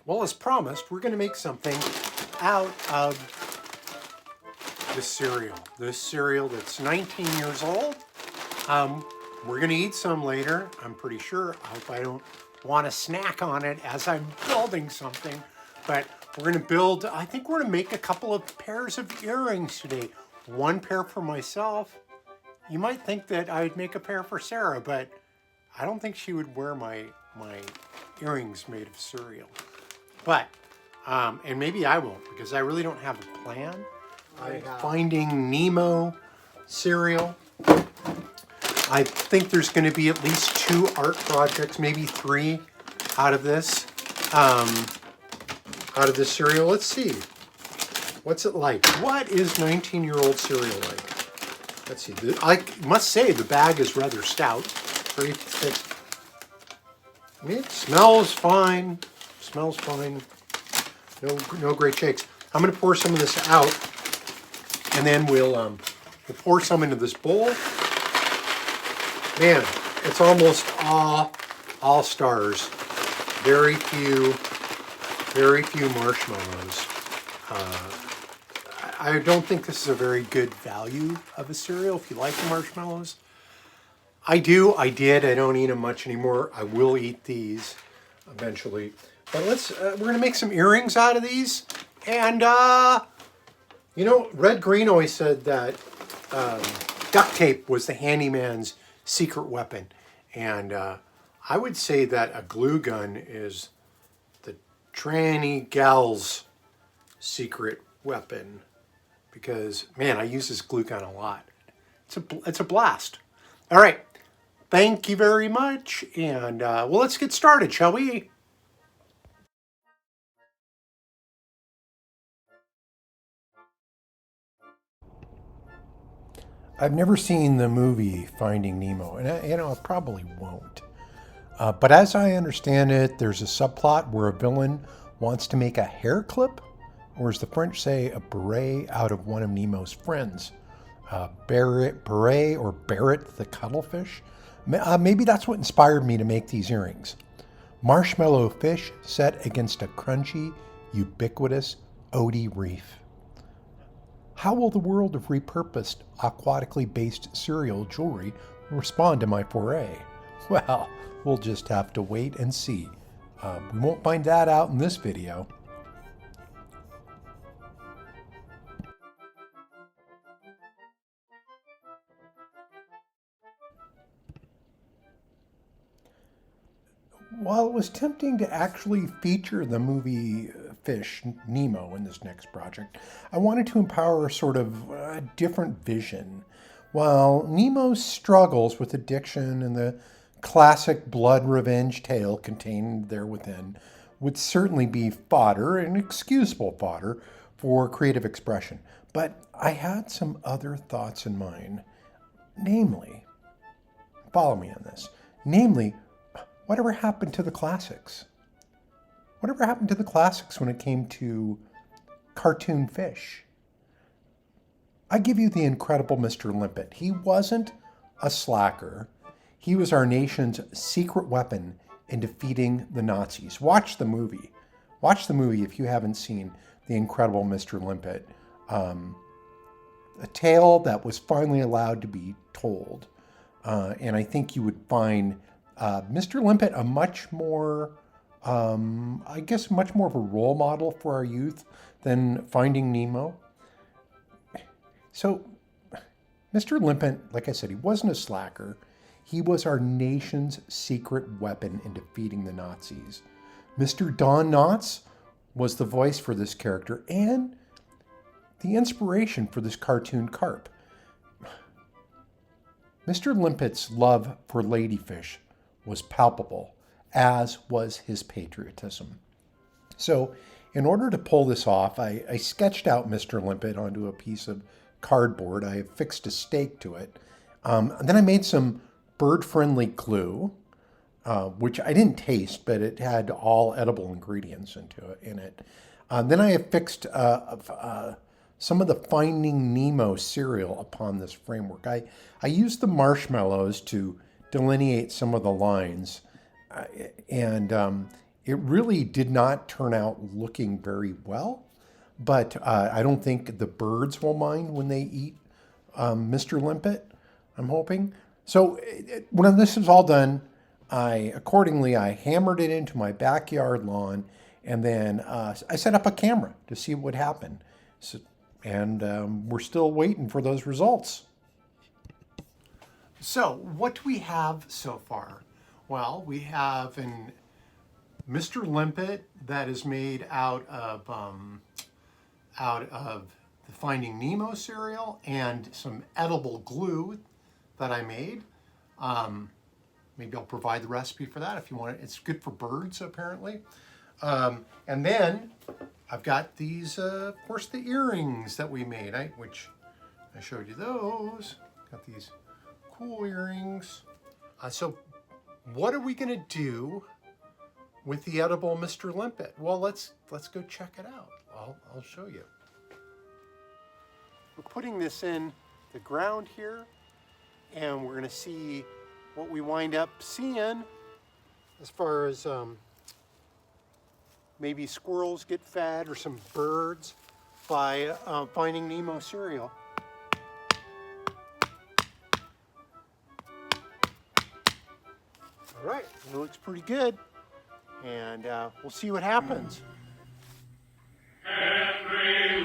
Well, as promised, we're going to make something out of this cereal. This cereal that's 19 years old. We're going to eat some later, I'm pretty sure. I hope I don't want to snack on it as I'm building something. But we're going to build, I think we're going to make a couple of pairs of earrings today. One pair for myself. You might think that I'd make a pair for Sarah, but I don't think she would wear my earrings made of cereal. But, and maybe I won't, because I really don't have a plan. Finding Nemo cereal. I think there's going to be at least 2 art projects, maybe 3 out of this cereal. Let's see. What's it like? What is 19-year-old cereal like? Let's see. I must say the bag is rather stout. Very thick. It smells fine. Smells fine. No great shakes. I'm going to pour some of this out, and then we'll pour some into this bowl. Man, it's almost all stars. Very few marshmallows. I don't think this is a very good value of a cereal if you like the marshmallows. I don't eat them much anymore. I will eat these eventually. But we're gonna make some earrings out of these. And Red Green always said that duct tape was the handyman's secret weapon. And I would say that a glue gun is the tranny gal's secret weapon. Because, man, I use this glue gun a lot. It's a blast. All right. Thank you very much. And, well, let's get started, shall we? I've never seen the movie Finding Nemo, and I probably won't. But as I understand it, there's a subplot where a villain wants to make a hair clip, or as the French say, a beret out of one of Nemo's friends. Beret or Barrett the cuttlefish. Maybe that's what inspired me to make these earrings. Marshmallow fish set against a crunchy, ubiquitous Odie reef. How will the world of repurposed, aquatically based cereal jewelry respond to my foray? Well, we'll just have to wait and see. We won't find that out in this video. While it was tempting to actually feature the movie fish, Nemo, in this next project, I wanted to empower sort of a different vision. While Nemo's struggles with addiction and the classic blood revenge tale contained there within would certainly be fodder, and excusable fodder, for creative expression. But I had some other thoughts in mind. Namely, follow me on this, whatever happened to the classics? Whatever happened to the classics when it came to cartoon fish? I give you the incredible Mr. Limpet. He wasn't a slacker. He was our nation's secret weapon in defeating the Nazis. Watch the movie. Watch the movie if you haven't seen The Incredible Mr. Limpet. A tale that was finally allowed to be told. And I think you would find Mr. Limpet a much more of a role model for our youth than Finding Nemo. So, Mr. Limpet, like I said, he wasn't a slacker. He was our nation's secret weapon in defeating the Nazis. Mr. Don Knotts was the voice for this character and the inspiration for this cartoon carp. Mr. Limpet's love for ladyfish was palpable, as was his patriotism. So, in order to pull this off, I sketched out Mr. Limpet onto a piece of cardboard. I affixed a stake to it. Then I made some bird-friendly glue, which I didn't taste, but it had all edible ingredients in it. Then I affixed some of the Finding Nemo cereal upon this framework. I used the marshmallows to delineate some of the lines, and It really did not turn out looking very well, but I don't think the birds will mind when they eat Mr. Limpet, I'm hoping. So when this is all done, I hammered it into my backyard lawn, and then I set up a camera to see what would happen. So, and we're still waiting for those results. So what do we have so far? Well, we have an Mr. Limpet that is made out of the Finding Nemo cereal and some edible glue that I made. Maybe I'll provide the recipe for that if you want it. It's good for birds, apparently. And then I've got these, of course, the earrings that we made, which I showed you those. Got these cool earrings. So what are we going to do with the edible Mr. Limpet? Well, let's go check it out. I'll show you. We're putting this in the ground here, and we're going to see what we wind up seeing as far as maybe squirrels get fed or some birds by Finding Nemo cereal. All right, it looks pretty good, and we'll see what happens. Henry